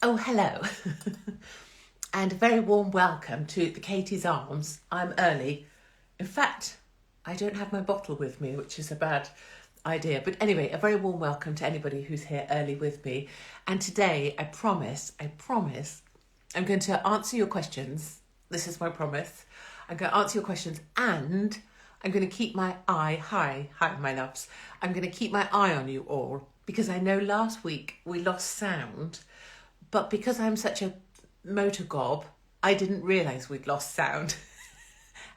Oh, hello. And a very warm welcome to the Katie's Arms. I'm early. In fact, I don't have my bottle with me, which is a bad idea. But anyway, a very warm welcome to anybody who's here early with me. And today, I promise, I'm going to answer your questions. This is my promise. I'm going to answer your questions and I'm going to keep my eye, hi, my loves. I'm going to keep my eye on you all because I know last week we lost sound. But because I'm such a motor gob, I didn't realise we'd lost sound.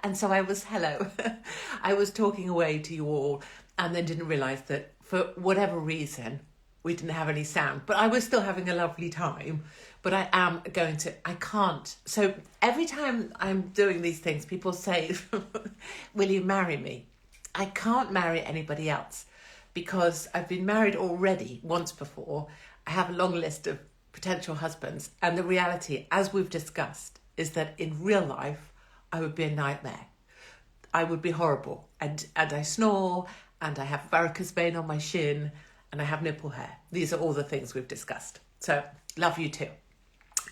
And so I was talking away to you all and then didn't realise that for whatever reason, we didn't have any sound. But I was still having a lovely time. But I can't. So every time I'm doing these things, people say, will you marry me? I can't marry anybody else because I've been married already once before. I have a long list of potential husbands, and the reality, as we've discussed, is that in real life I would be a nightmare. I would be horrible, and I snore, and I have varicose vein on my shin, and I have nipple hair. These are all the things we've discussed. So love you too.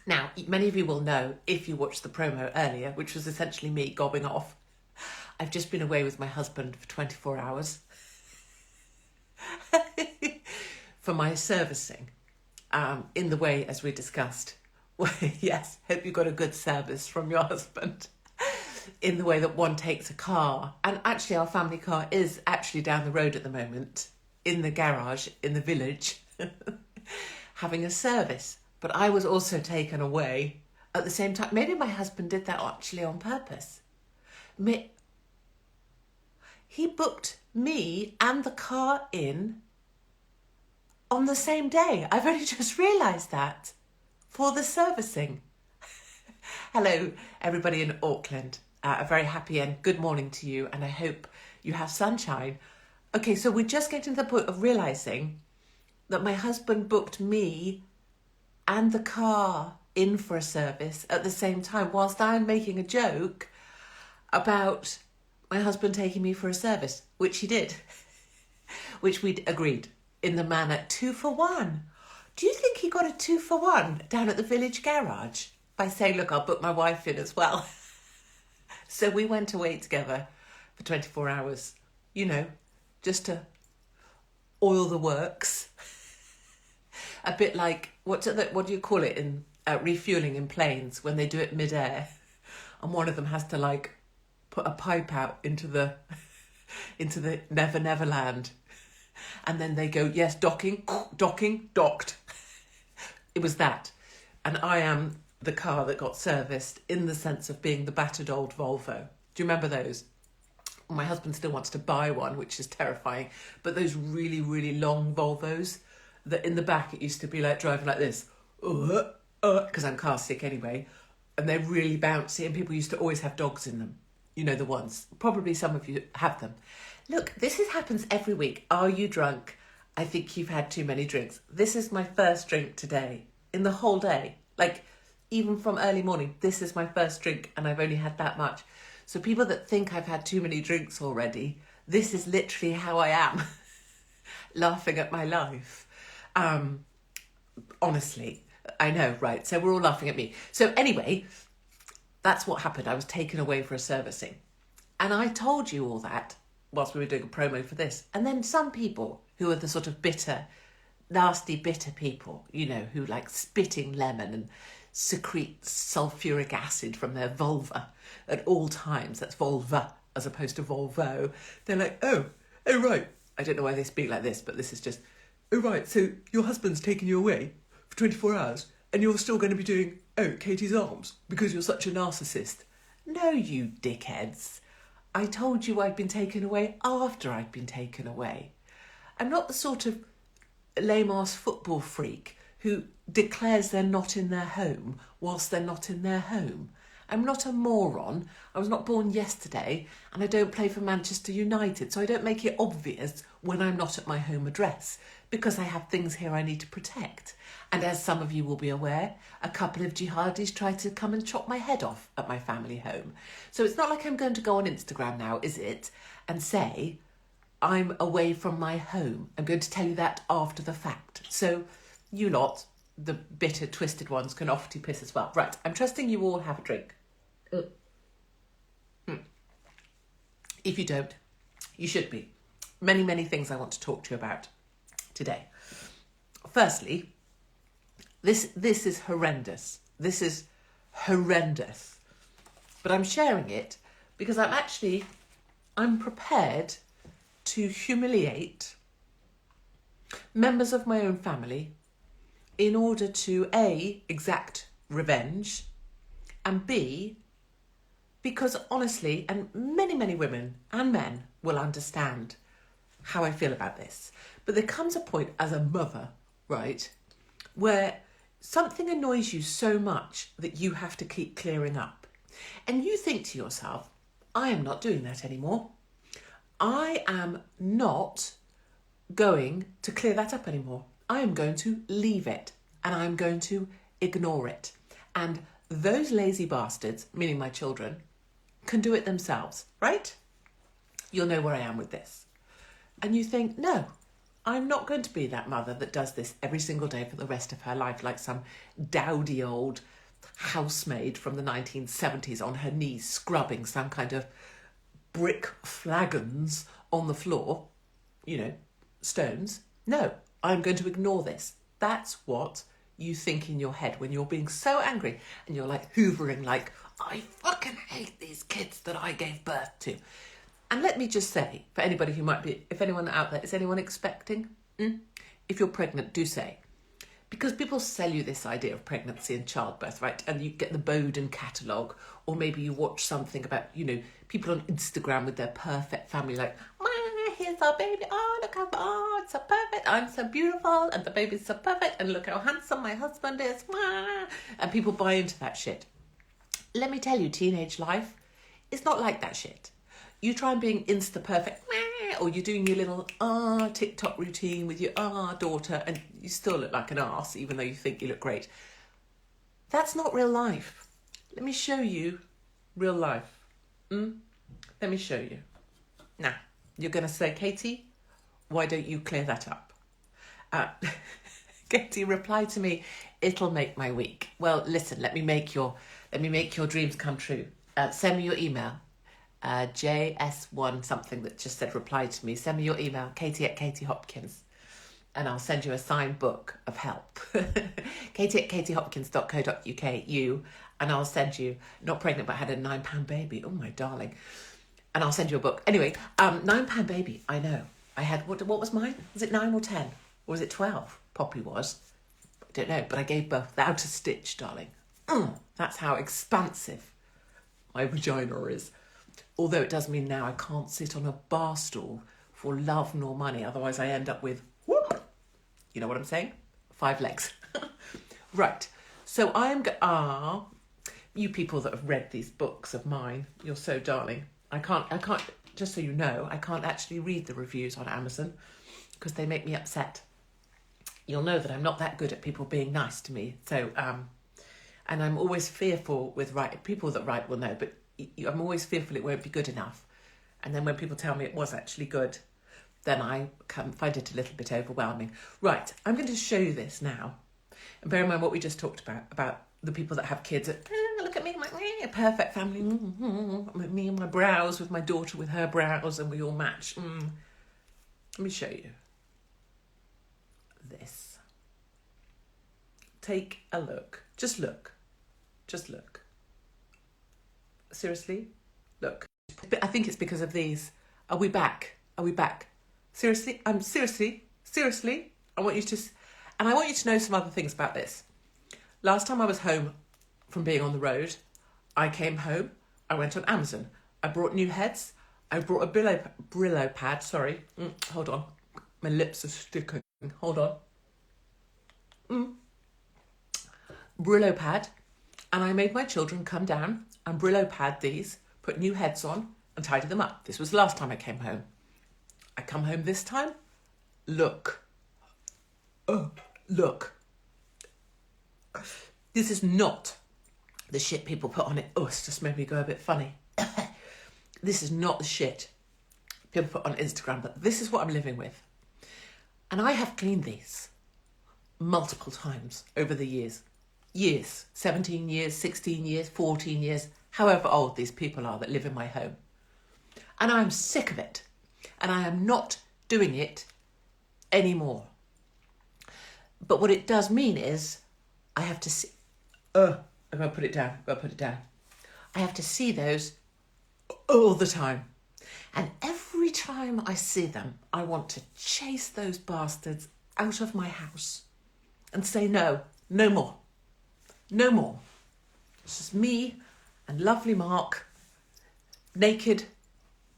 Now, many of you will know if you watched the promo earlier, which was essentially me gobbing off. I've just been away with my husband for 24 hours for my servicing. In the way, as we discussed, yes, hope you got a good service from your husband, in the way that one takes a car. And actually our family car is actually down the road at the moment, in the garage, in the village, having a service. But I was also taken away at the same time. Maybe my husband did that actually on purpose. He booked me and the car in on the same day. I've only just realised that. For the servicing. Hello, everybody in Auckland. A very happy and good morning to you, and I hope you have sunshine. Okay, so we're just getting to the point of realising that my husband booked me and the car in for a service at the same time, whilst I'm making a joke about my husband taking me for a service, which he did, which we'd agreed. In the manner 2 for 1. Do you think he got a 2 for 1 down at the village garage by saying, look, I'll book my wife in as well? So we went away together for 24 hours, just to oil the works. A bit like, what do you call it in refuelling in planes when they do it mid-air? And one of them has to put a pipe out into the Never Land. And then they go, yes, docking, docked. It was that. And I am the car that got serviced in the sense of being the battered old Volvo. Do you remember those? My husband still wants to buy one, which is terrifying. But those really, really long Volvos, that in the back it used to be like driving like this. Because I'm car sick anyway. And they're really bouncy, and people used to always have dogs in them. You know the ones. Probably some of you have them. Look, happens every week. Are you drunk? I think you've had too many drinks. This is my first drink today, in the whole day. Even from early morning, this is my first drink and I've only had that much. So people that think I've had too many drinks already, this is literally how I am. Laughing at my life. Honestly, I know, right? So we're all laughing at me. So anyway, that's what happened. I was taken away for a servicing. And I told you all that whilst we were doing a promo for this. And then some people who are the sort of bitter, nasty, bitter people, who like spitting lemon and secrete sulfuric acid from their vulva at all times. That's vulva as opposed to Volvo. They're like, oh, right. I don't know why they speak like this, but this is just, oh, right. So your husband's taken you away for 24 hours and you're still going to be doing, Katie's Arms because you're such a narcissist. No, you dickheads. I told you I'd been taken away after I'd been taken away. I'm not the sort of lame-ass football freak who declares they're not in their home whilst they're not in their home. I'm not a moron. I was not born yesterday and I don't play for Manchester United, so I don't make it obvious when I'm not at my home address because I have things here I need to protect. And as some of you will be aware, a couple of jihadis tried to come and chop my head off at my family home. So it's not like I'm going to go on Instagram now, is it? And say, I'm away from my home. I'm going to tell you that after the fact. So you lot, the bitter, twisted ones can often piss as well. Right, I'm trusting you all have a drink. If you don't, you should be. Many, many things I want to talk to you about today. Firstly, this is horrendous. This is horrendous. But I'm sharing it because I'm prepared to humiliate members of my own family in order to A, exact revenge, and B, because honestly, and many, many women and men will understand how I feel about this. But there comes a point as a mother, right, where something annoys you so much that you have to keep clearing up. And you think to yourself, I am not doing that anymore. I am not going to clear that up anymore. I am going to leave it and I'm going to ignore it. And those lazy bastards, meaning my children, can do it themselves, right? You'll know where I am with this. And you think, no, I'm not going to be that mother that does this every single day for the rest of her life, like some dowdy old housemaid from the 1970s on her knees scrubbing some kind of brick flagons on the floor, stones. No, I'm going to ignore this. That's what you think in your head when you're being so angry and you're like hoovering like, I fucking hate these kids that I gave birth to. And let me just say, for anybody who might be, if anyone out there, is anyone expecting? If you're pregnant, do say. Because people sell you this idea of pregnancy and childbirth, right? And you get the Bowden catalogue, or maybe you watch something about, people on Instagram with their perfect family, like, here's our baby, it's so perfect, I'm so beautiful, and the baby's so perfect, and look how handsome my husband is, and people buy into that shit. Let me tell you, teenage life is not like that shit. You try and being insta-perfect, or you're doing your little TikTok routine with your daughter, and you still look like an arse, even though you think you look great. That's not real life. Let me show you real life. Let me show you. Now, you're going to say, Katie, why don't you clear that up? Katie replied to me, it'll make my week. Well, listen, let me make your dreams come true. Send me your email. JS1 something that just said reply to me. Send me your email, katie@katiehopkins, and I'll send you a signed book of help. katie@katiehopkins.co.uk, and I'll send you, not pregnant but had a £9 baby, oh my darling, and I'll send you a book. Anyway, £9 baby, I know. I had, what was mine? Was it 9 or 10? Or was it 12? Poppy was. I don't know, but I gave birth without a stitch, darling. That's how expansive my vagina is. Although it does mean now I can't sit on a bar stool for love nor money. Otherwise I end up with, whoop, you know what I'm saying? 5 legs. Right. So you people that have read these books of mine, you're so darling. I can't, just so you know, I can't actually read the reviews on Amazon because they make me upset. You'll know that I'm not that good at people being nice to me. So, and I'm always fearful with people that write will know, but I'm always fearful it won't be good enough. And then when people tell me it was actually good, then I find it a little bit overwhelming. Right, I'm going to show you this now. And bear in mind what we just talked about the people that have kids. Look at me, my perfect family. Me and my brows with my daughter with her brows, and we all match. Let me show you this. Take a look. Just look. Seriously? Look. I think it's because of these. Are we back? Seriously? Seriously? I want you to know some other things about this. Last time I was home from being on the road, I came home, I went on Amazon. I brought new heads. I brought a Brillo pad. Sorry. Hold on. My lips are sticking. Hold on. Brillo pad. And I made my children come down and Brillo pad these, put new heads on and tidy them up. This was the last time I came home. I come home this time. Look. Oh, look. This is not the shit people put on it. Oh, it's just made me go a bit funny. This is not the shit people put on Instagram, but this is what I'm living with. And I have cleaned these. multiple times over the years. 17 years, 16 years, 14 years, however old these people are that live in my home. And I'm sick of it. And I am not doing it anymore. But what it does mean is I have to see... I'm going to put it down. I have to see those all the time. And every time I see them, I want to chase those bastards out of my house and say, no more. No more. It's just me and lovely Mark, naked,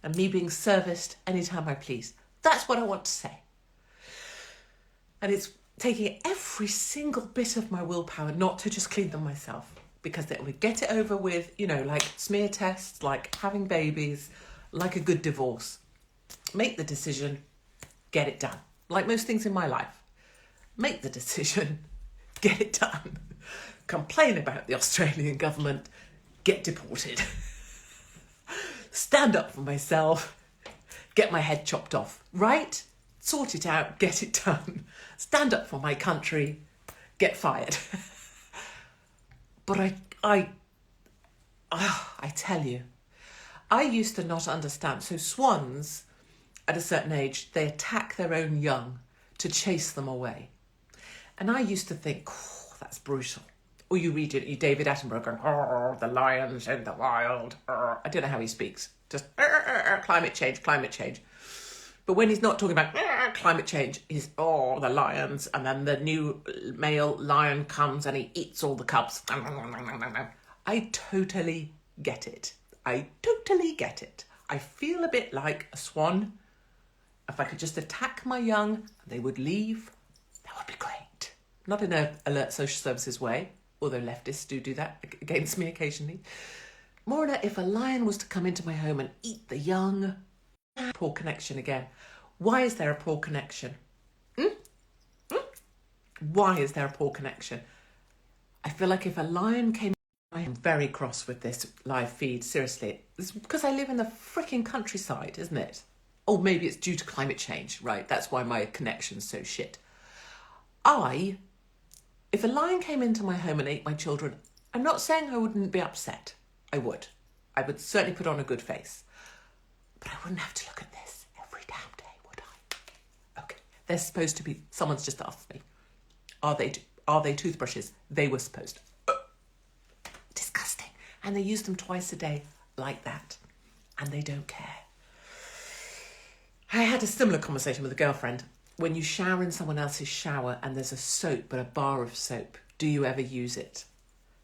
and me being serviced anytime I please. That's what I want to say. And it's taking every single bit of my willpower not to just clean them myself, because then we get it over with, like smear tests, like having babies, like a good divorce. Make the decision, get it done. Like most things in my life. Make the decision, get it done. Complain about the Australian government, get deported. Stand up for myself, get my head chopped off, right? Sort it out, get it done. Stand up for my country, get fired. But I tell you, I used to not understand. So swans, at a certain age, they attack their own young to chase them away. And I used to think, that's brutal. Or you read it, David Attenborough going, the lions in the wild. I don't know how he speaks. Just climate change. But when he's not talking about climate change, he's, the lions. And then the new male lion comes and he eats all the cubs. I totally get it. I feel a bit like a swan. If I could just attack my young, they would leave. That would be great. Not in an alert social services way, although leftists do that against me occasionally. More than if a lion was to come into my home and eat the young. Poor connection again. Why is there a poor connection? Why is there a poor connection? I feel like if a lion came... I am very cross with this live feed, seriously. It's because I live in the freaking countryside, isn't it? Or maybe it's due to climate change, right? That's why my connection's so shit. If a lion came into my home and ate my children, I'm not saying I wouldn't be upset. I would. I would certainly put on a good face. But I wouldn't have to look at this every damn day, would I? Okay. They're supposed to be... Someone's just asked me. Are they toothbrushes? They were supposed to. Disgusting. And they use them twice a day like that. And they don't care. I had a similar conversation with a girlfriend. When you shower in someone else's shower and there's a soap, a bar of soap, do you ever use it?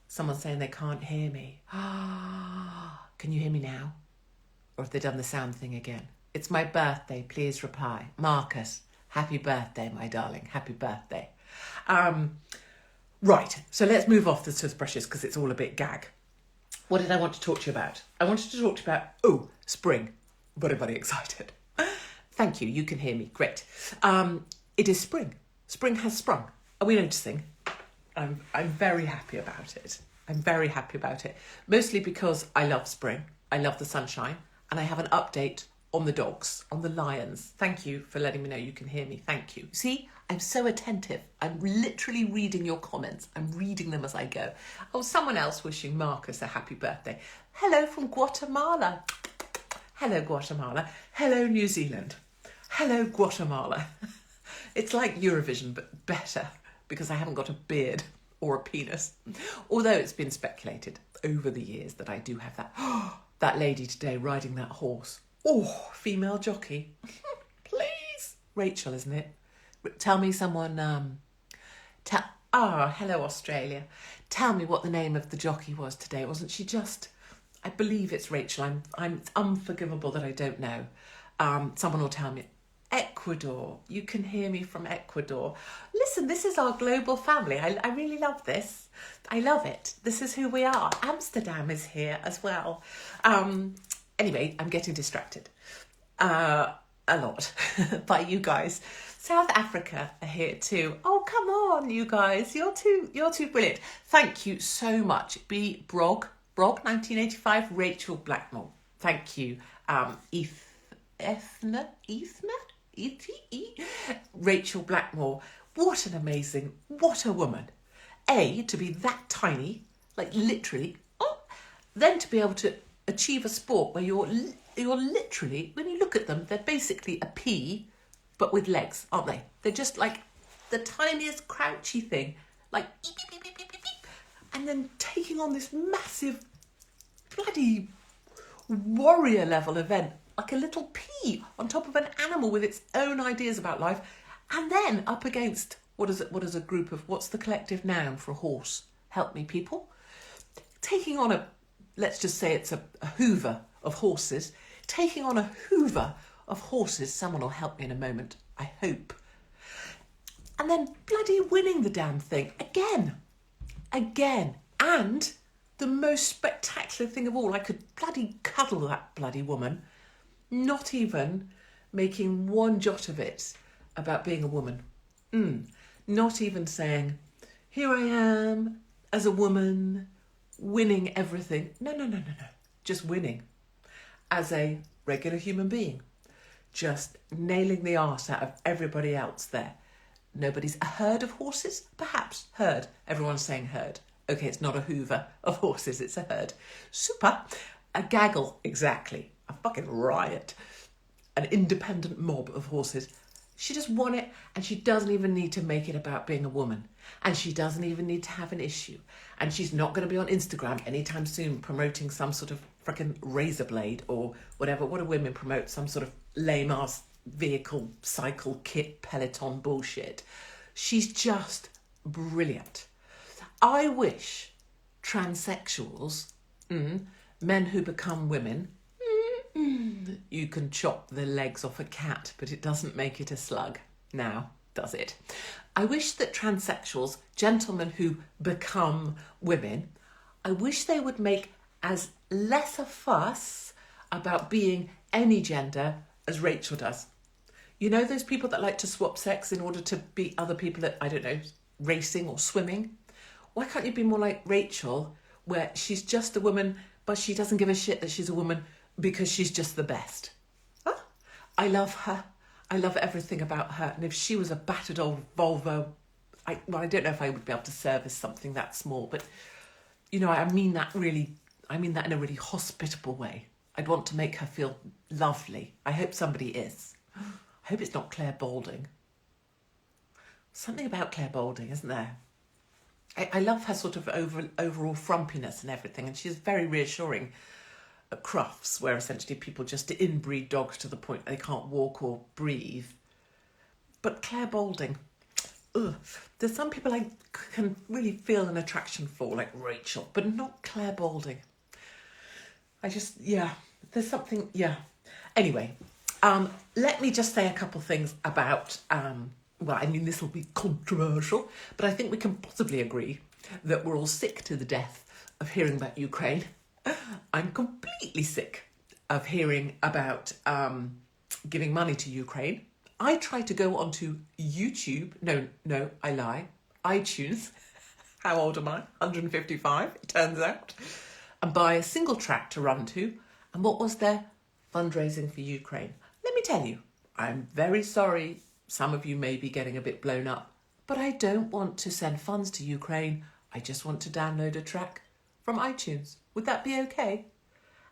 Someone's saying they can't hear me. Can you hear me now? Or have they done the sound thing again? It's my birthday, please reply. Marcus, happy birthday, my darling. Happy birthday. Right, so let's move off the toothbrushes because it's all a bit gag. What did I want to talk to you about? I wanted to talk to you about, spring. Very excited. Thank you, you can hear me, great. It is spring. Spring has sprung. Are we noticing? I'm very happy about it. Mostly because I love spring. I love the sunshine. And I have an update on the dogs, on the lions. Thank you for letting me know you can hear me. Thank you. See, I'm so attentive. I'm literally reading your comments. I'm reading them as I go. Oh, someone else wishing Marcus a happy birthday. Hello from Guatemala. Hello, Guatemala. Hello, New Zealand. Hello, Guatemala. It's like Eurovision, but better, because I haven't got a beard or a penis. Although it's been speculated over the years that I do have that. That lady today riding that horse. Female jockey. Please. Rachel, isn't it? Tell me someone... hello, Australia. Tell me what the name of the jockey was today. Wasn't she just... I believe it's Rachel. I'm unforgivable that I don't know. Someone will tell me. Ecuador. You can hear me from Ecuador. Listen, this is our global family. I really love this. I love it. This is who we are. Amsterdam is here as well. Anyway, I'm getting distracted. A lot by you guys. South Africa are here too. Oh, come on, you guys. You're too brilliant. Thank you so much. Brog 1985, Rachel Blackmore. Thank you. Rachel Blackmore. what what a woman. A, to be that tiny, like literally, then to be able to achieve a sport where you're literally, when you look at them, they're basically a pea, but with legs, aren't they? They're just like the tiniest crouchy thing, like beep, beep, beep, beep, beep, beep, and then taking on this massive bloody warrior level event, like a little pea on top of an animal with its own ideas about life, and then up against, what is a group of, what's the collective noun for a horse? Help me, people. Taking on let's just say it's a hoover of horses, taking on a hoover of horses, someone will help me in a moment, I hope, and then bloody winning the damn thing again, and the most spectacular thing of all, I could bloody cuddle that bloody woman, not even making one jot of it about being a woman. Not even saying, here I am as a woman, winning everything. No. Just winning as a regular human being. Just nailing the arse out of everybody else there. Nobody's a herd of horses? Perhaps. Herd. Everyone's saying herd. Okay, it's not a hoover of horses, it's a herd. Super. A gaggle, exactly. A fucking riot. An independent mob of horses. She just won it, and she doesn't even need to make it about being a woman. And she doesn't even need to have an issue. And she's not going to be on Instagram anytime soon promoting some sort of frickin' razor blade or whatever. What do women promote? Some sort of lame-ass vehicle, cycle, kit, Peloton bullshit. She's just brilliant. I wish transsexuals, men who become women, you can chop the legs off a cat, but it doesn't make it a slug now, does it? I wish that transsexuals, gentlemen who become women, I wish they would make as less a fuss about being any gender as Rachel does. You know those people that like to swap sex in order to beat other people at, I don't know, racing or swimming? Why can't you be more like Rachel, where she's just a woman, but she doesn't give a shit that she's a woman because she's just the best? Huh? I love her. I love everything about her. And if she was a battered old Volvo, I don't know if I would be able to service something that small, but, you know, I mean that in a really hospitable way. I'd want to make her feel lovely. I hope somebody is. I hope it's not Claire Balding. Something about Claire Balding, isn't there? I love her sort of overall frumpiness and everything, and she's very reassuring at Crufts, where essentially people just inbreed dogs to the point they can't walk or breathe. But Claire Balding, there's some people I can really feel an attraction for, like Rachel, but not Claire Balding. There's something, Anyway, let me just say a couple things about, this will be controversial, but I think we can possibly agree that we're all sick to the death of hearing about Ukraine. I'm completely sick of hearing about giving money to Ukraine. I tried to go onto YouTube. No, I lie. iTunes. How old am I? 155, it turns out. And buy a single track to run to. And what was their fundraising for Ukraine? Let me tell you, I'm very sorry. Some of you may be getting a bit blown up, but I don't want to send funds to Ukraine. I just want to download a track from iTunes. Would that be okay?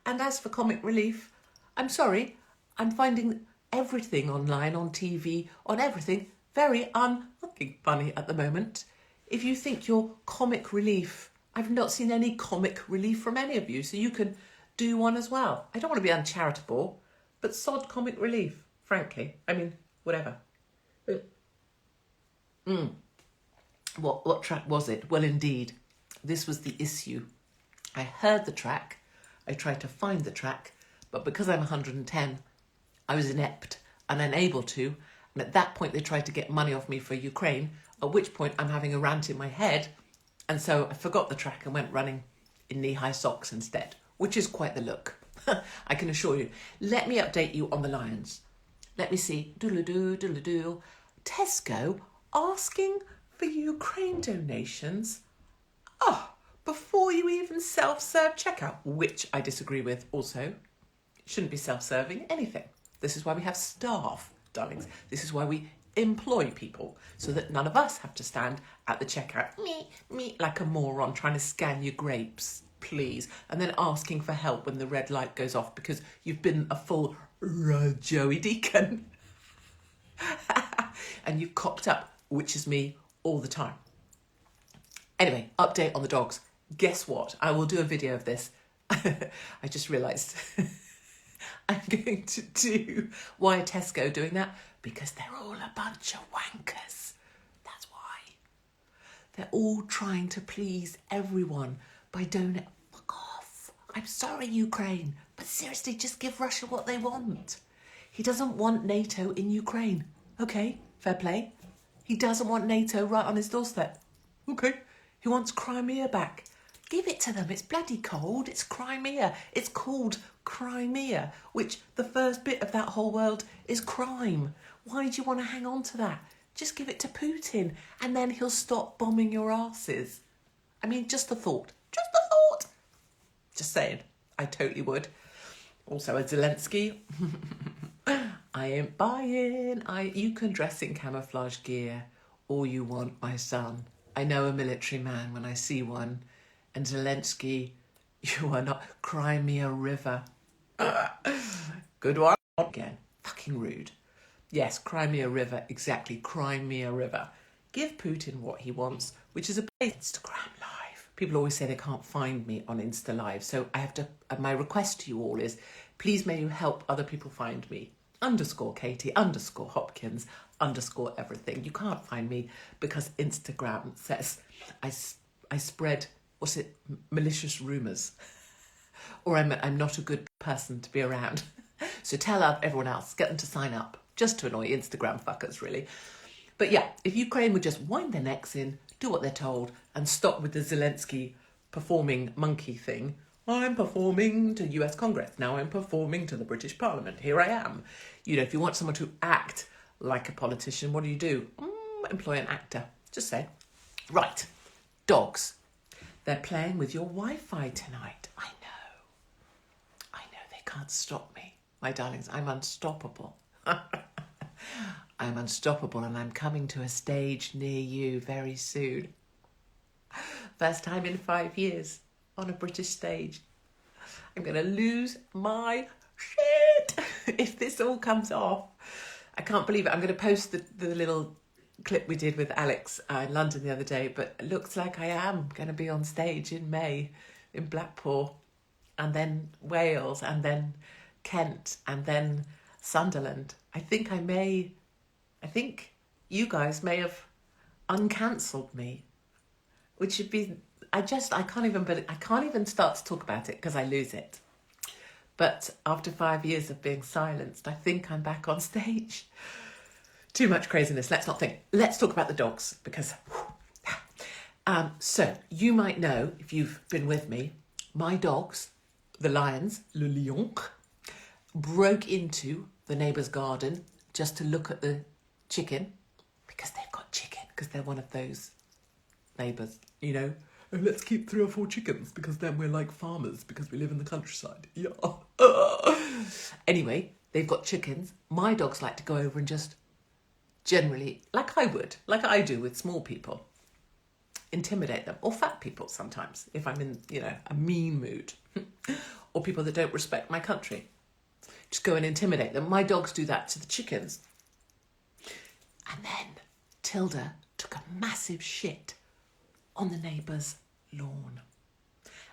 And as for comic relief, I'm sorry, I'm finding everything online, on TV, on everything, very unfucking funny at the moment. If you think you're comic relief, I've not seen any comic relief from any of you, so you can do one as well. I don't want to be uncharitable, but sod comic relief, frankly. I mean, whatever. What track was it? Well, indeed, this was the issue. I heard the track, I tried to find the track, but because I'm 110, I was inept and unable to, and at that point they tried to get money off me for Ukraine, at which point I'm having a rant in my head, and so I forgot the track and went running in knee-high socks instead, which is quite the look, I can assure you. Let me update you on the Lions. Let me see. Doodle-doo. Tesco asking for Ukraine donations. Before you even self-serve checkout, which I disagree with also. It shouldn't be self-serving anything. This is why we have staff, darlings. This is why we employ people so that none of us have to stand at the checkout, like a moron trying to scan your grapes, please, and then asking for help when the red light goes off because you've been a full Joey Deacon and you've cocked up, which is me all the time. Anyway, update on the dogs. Guess what? I will do a video of this. I just realised I'm going to do why Tesco doing that, because they're all a bunch of wankers. That's why. They're all trying to please everyone by donating. Fuck off. I'm sorry, Ukraine, but seriously, just give Russia what they want. He doesn't want NATO in Ukraine. Okay, fair play. He doesn't want NATO right on his doorstep. Okay. He wants Crimea back. Give it to them. It's bloody cold. It's Crimea. It's called Crimea, which the first bit of that whole word is crime. Why do you want to hang on to that? Just give it to Putin and then he'll stop bombing your asses. I mean, just a thought. Just a thought. Just saying. I totally would. Also, a Zelensky. I ain't buying. You can dress in camouflage gear all you want, my son. I know a military man when I see one. And Zelensky, you are not. Crimea River. Good one. Again. Fucking rude. Yes, Crimea River. Exactly. Crimea River. Give Putin what he wants, which is a Instagram Live. People always say they can't find me on Insta Live. So I have to. My request to you all is, please may you help other people find me. _Katie, _Hopkins, _everything. You can't find me because Instagram says I spread, malicious rumours. Or I'm not a good person to be around. So tell everyone else, get them to sign up. Just to annoy Instagram fuckers, really. But yeah, if Ukraine would just wind their necks in, do what they're told, and stop with the Zelensky performing monkey thing. I'm performing to US Congress. Now I'm performing to the British Parliament. Here I am. You know, if you want someone to act like a politician, what do? Employ an actor. Just say. Right. Dogs. They're playing with your Wi-Fi tonight. I know. They can't stop me. My darlings, I'm unstoppable. I'm unstoppable and I'm coming to a stage near you very soon. First time in 5 years. On a British stage. I'm going to lose my shit if this all comes off. I can't believe it. I'm going to post the little clip we did with Alex in London the other day, but it looks like I am going to be on stage in May in Blackpool, and then Wales, and then Kent, and then Sunderland. I think you guys may have uncancelled me, which should be... I can't even start to talk about it because I lose it. But after 5 years of being silenced, I think I'm back on stage. Too much craziness. Let's not think. Let's talk about the dogs because... So, you might know, if you've been with me, my dogs, the lions, le lion, broke into the neighbour's garden just to look at the chicken because they've got chicken, because they're one of those neighbours, you know. Oh, let's keep 3 or 4 chickens because then we're like farmers because we live in the countryside. Yeah. Anyway, they've got chickens. My dogs like to go over and just generally, like I do with small people, intimidate them, or fat people sometimes if I'm in, a mean mood, or people that don't respect my country. Just go and intimidate them. My dogs do that to the chickens. And then Tilda took a massive shit on the neighbour's lawn.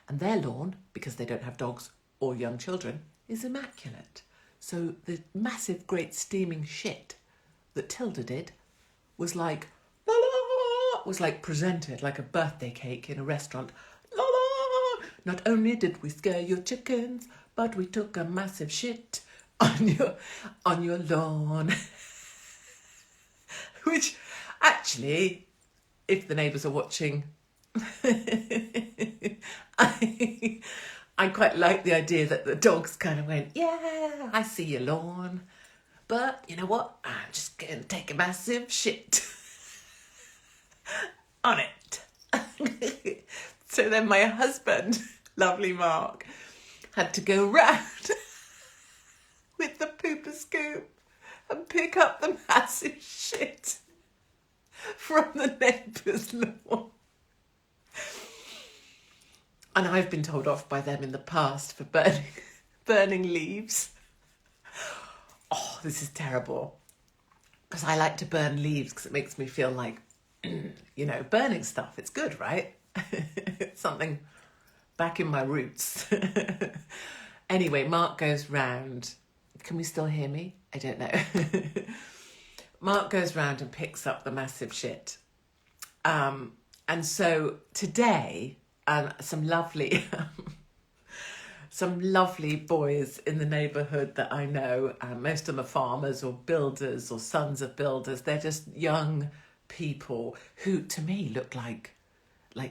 And their lawn, because they don't have dogs or young children, is immaculate. So the massive, great steaming shit that Tilda did was like, la la, was like presented like a birthday cake in a restaurant. La la, not only did we scare your chickens, but we took a massive shit on your lawn. Which actually, if the neighbours are watching, I quite like the idea that the dogs kind of went, yeah, I see your lawn, but you know what? I'm just going to take a massive shit on it. So then my husband, lovely Mark, had to go round with the pooper scoop and pick up the massive shit from the neighbour's lawn. And I've been told off by them in the past for burning leaves. Oh, this is terrible. Because I like to burn leaves because it makes me feel like, you know, burning stuff. It's good, right? It's something back in my roots. Anyway, Mark goes round. Can we still hear me? I don't know. Mark goes round and picks up the massive shit. And so today, some lovely boys in the neighbourhood that I know, most of them are farmers or builders or sons of builders. They're just young people who to me look like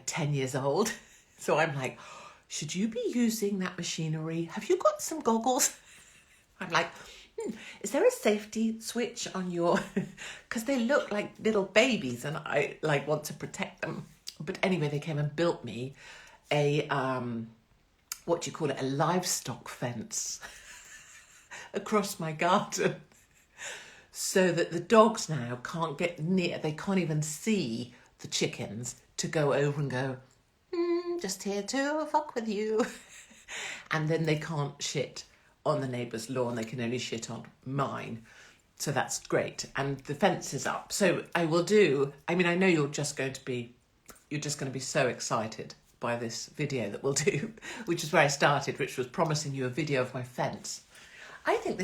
10 years old. So I'm like, should you be using that machinery? Have you got some goggles? I'm like, is there a safety switch on your... Because they look like little babies and I like want to protect them. But anyway, they came and built me a, what do you call it? A livestock fence across my garden. So that the dogs now can't get near. They can't even see the chickens to go over and go, just here to fuck with you. And then they can't shit on the neighbour's lawn. They can only shit on mine. So that's great. And the fence is up. So I will do, I mean, I know you're just going to be so excited by this video that we'll do, which is where I started, which was promising you a video of my fence. I think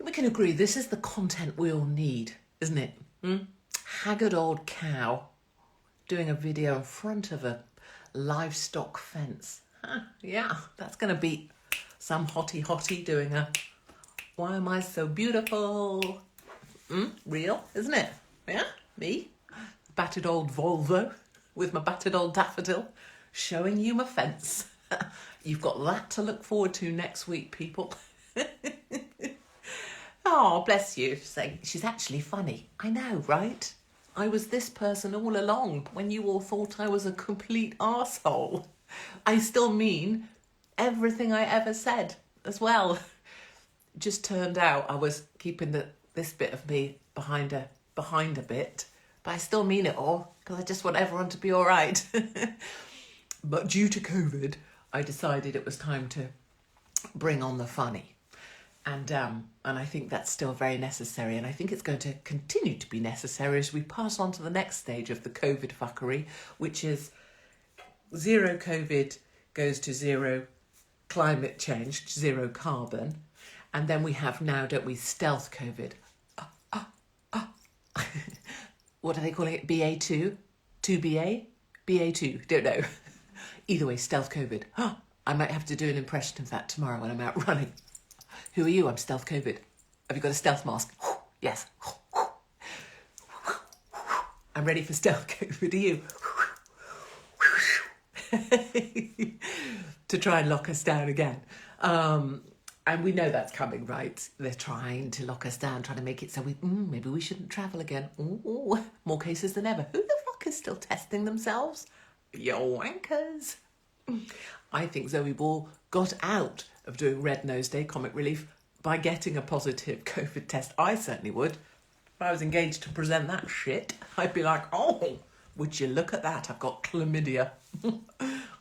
we can agree, this is the content we all need, isn't it? Haggard old cow doing a video in front of a livestock fence. Yeah, that's going to beat some hottie doing a why am I so beautiful? Real, isn't it? Yeah, me, battered old Volvo with my battered old daffodil showing you my fence. You've got that to look forward to next week, people. Oh, bless you. Saying she's actually funny. I know, right? I was this person all along when you all thought I was a complete arsehole. I still mean everything I ever said as well. Just turned out I was keeping this bit of me behind a bit, but I still mean it all because I just want everyone to be all right. But due to COVID, I decided it was time to bring on the funny. And I think that's still very necessary. And I think it's going to continue to be necessary as we pass on to the next stage of the COVID fuckery, which is zero COVID goes to zero climate change, zero carbon. And then we have now, don't we, stealth COVID. What are they calling it? BA2? 2BA? BA2? Don't know. Either way, stealth COVID. I might have to do an impression of that tomorrow when I'm out running. Who are you? I'm stealth COVID. Have you got a stealth mask? Yes. I'm ready for stealth COVID. Are you? To try and lock us down again. And we know that's coming, right? They're trying to lock us down, trying to make it so maybe we shouldn't travel again. Ooh, more cases than ever. Who the fuck is still testing themselves? You wankers. I think Zoe Ball got out of doing Red Nose Day comic relief by getting a positive COVID test. I certainly would. If I was engaged to present that shit, I'd be like, oh, would you look at that? I've got chlamydia.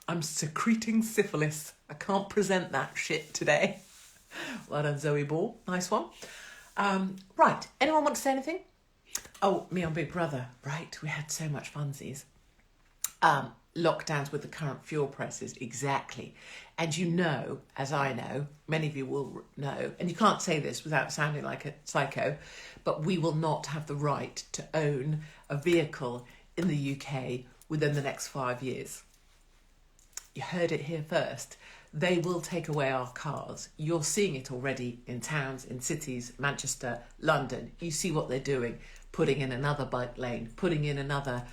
I'm secreting syphilis. I can't present that shit today. Well done, Zoe Ball. Nice one. Right. Anyone want to say anything? Oh, me on Big Brother. Right. We had so much funsies. Lockdowns with the current fuel prices. Exactly. And you know, as I know, many of you will know, and you can't say this without sounding like a psycho, but we will not have the right to own a vehicle in the UK within the next 5 years. You heard it here first. They will take away our cars. You're seeing it already in towns, in cities, Manchester, London. You see what they're doing, putting in another bike lane, putting in another,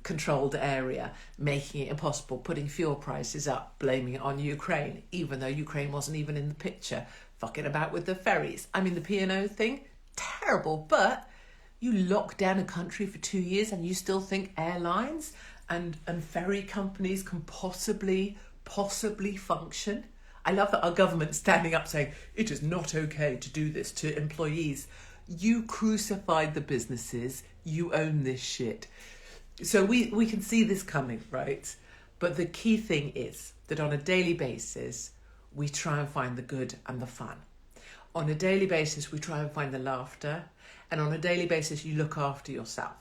controlled area, making it impossible, putting fuel prices up, blaming it on Ukraine, even though Ukraine wasn't even in the picture, fucking about with the ferries. I mean, the P&O thing, terrible, but you lock down a country for 2 years and you still think airlines and ferry companies can possibly function. I love that our government's standing up saying, it is not okay to do this to employees. You crucified the businesses. You own this shit. So we can see this coming, right? But the key thing is that on a daily basis, we try and find the good and the fun. On a daily basis, we try and find the laughter. And on a daily basis, you look after yourself.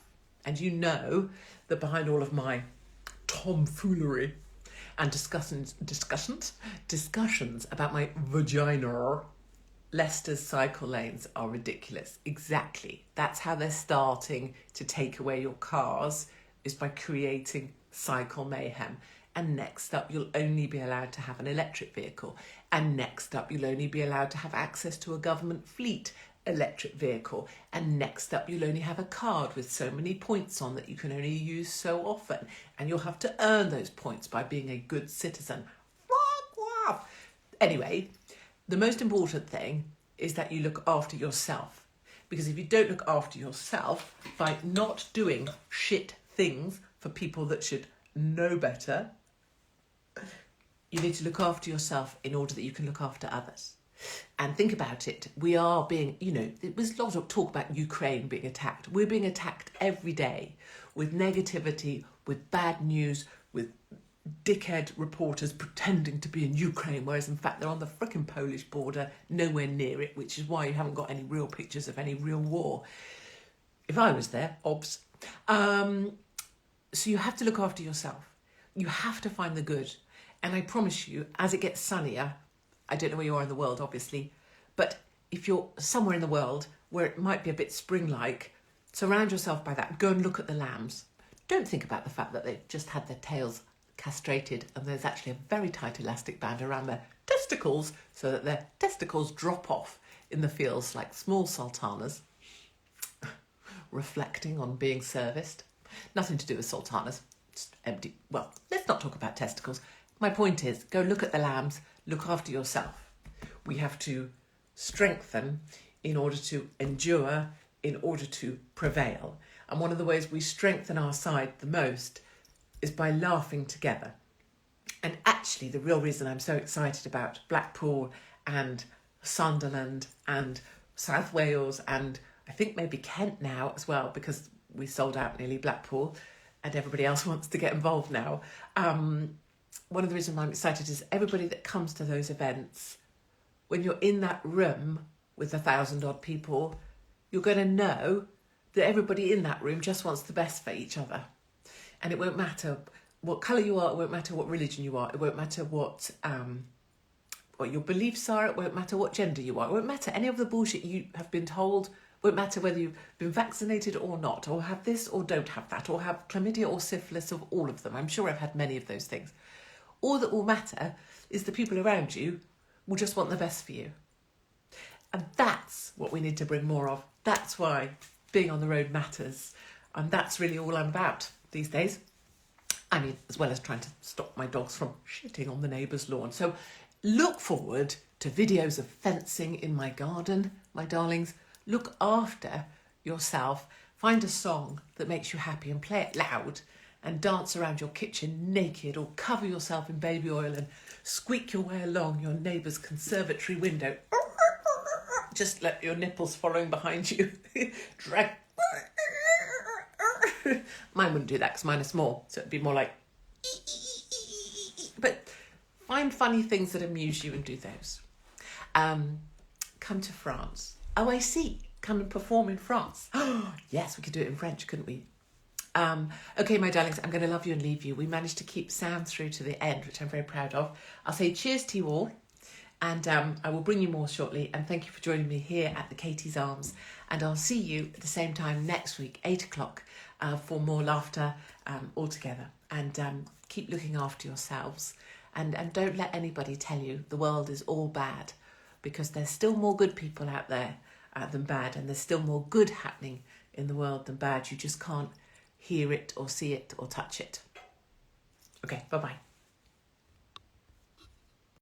And you know that behind all of my tomfoolery and discussions about my vagina, Leicester's cycle lanes are ridiculous. Exactly. That's how they're starting to take away your cars, is by creating cycle mayhem. And next up, you'll only be allowed to have an electric vehicle. And next up, you'll only be allowed to have access to a government fleet electric vehicle. And next up, you'll only have a card with so many points on that you can only use so often. And you'll have to earn those points by being a good citizen. Anyway, the most important thing is that you look after yourself. Because if you don't look after yourself by not doing shit things for people that should know better, you need to look after yourself in order that you can look after others. And think about it. We are being, there was a lot of talk about Ukraine being attacked. We're being attacked every day with negativity, with bad news, with dickhead reporters pretending to be in Ukraine, whereas in fact they're on the frickin' Polish border, nowhere near it, which is why you haven't got any real pictures of any real war. If I was there, obs. So you have to look after yourself. You have to find the good. And I promise you, as it gets sunnier, I don't know where you are in the world, obviously, but if you're somewhere in the world where it might be a bit spring-like, surround yourself by that. Go and look at the lambs. Don't think about the fact that they've just had their tails castrated and there's actually a very tight elastic band around their testicles so that their testicles drop off in the fields like small sultanas, reflecting on being serviced. Nothing to do with sultanas, just empty. Well, let's not talk about testicles. My point is, go look at the lambs, look after yourself. We have to strengthen in order to endure, in order to prevail. And one of the ways we strengthen our side the most is by laughing together. And actually, the real reason I'm so excited about Blackpool and Sunderland and South Wales and I think maybe Kent now as well, because we sold out nearly Blackpool and everybody else wants to get involved now. One of the reasons I'm excited is everybody that comes to those events, when you're in that room with 1,000 odd people, you're going to know that everybody in that room just wants the best for each other. And it won't matter what colour you are, it won't matter what religion you are, it won't matter what your beliefs are, it won't matter what gender you are, it won't matter any of the bullshit you have been told, it won't matter whether you've been vaccinated or not, or have this or don't have that, or have chlamydia or syphilis, of all of them. I'm sure I've had many of those things. All that will matter is the people around you will just want the best for you. And that's what we need to bring more of. That's why being on the road matters. And that's really all I'm about these days. I mean, as well as trying to stop my dogs from shitting on the neighbour's lawn. So look forward to videos of fencing in my garden, my darlings. Look after yourself. Find a song that makes you happy and play it loud and dance around your kitchen naked, or cover yourself in baby oil and squeak your way along your neighbour's conservatory window. Just let your nipples following behind you. Drag. Mine wouldn't do that because mine are small, so it'd be more like... But find funny things that amuse you and do those. Come to France. Oh, I see. Come and perform in France. Yes, we could do it in French, couldn't we? Okay, my darlings, I'm going to love you and leave you. We managed to keep sound through to the end, which I'm very proud of. I'll say cheers to you all, and I will bring you more shortly. And thank you for joining me here at the Katie's Arms. And I'll see you at the same time next week, 8 o'clock, for more laughter all together. And keep looking after yourselves. And don't let anybody tell you the world is all bad, because there's still more good people out there than bad. And there's still more good happening in the world than bad. You just can't hear it or see it or touch it. Okay, bye-bye.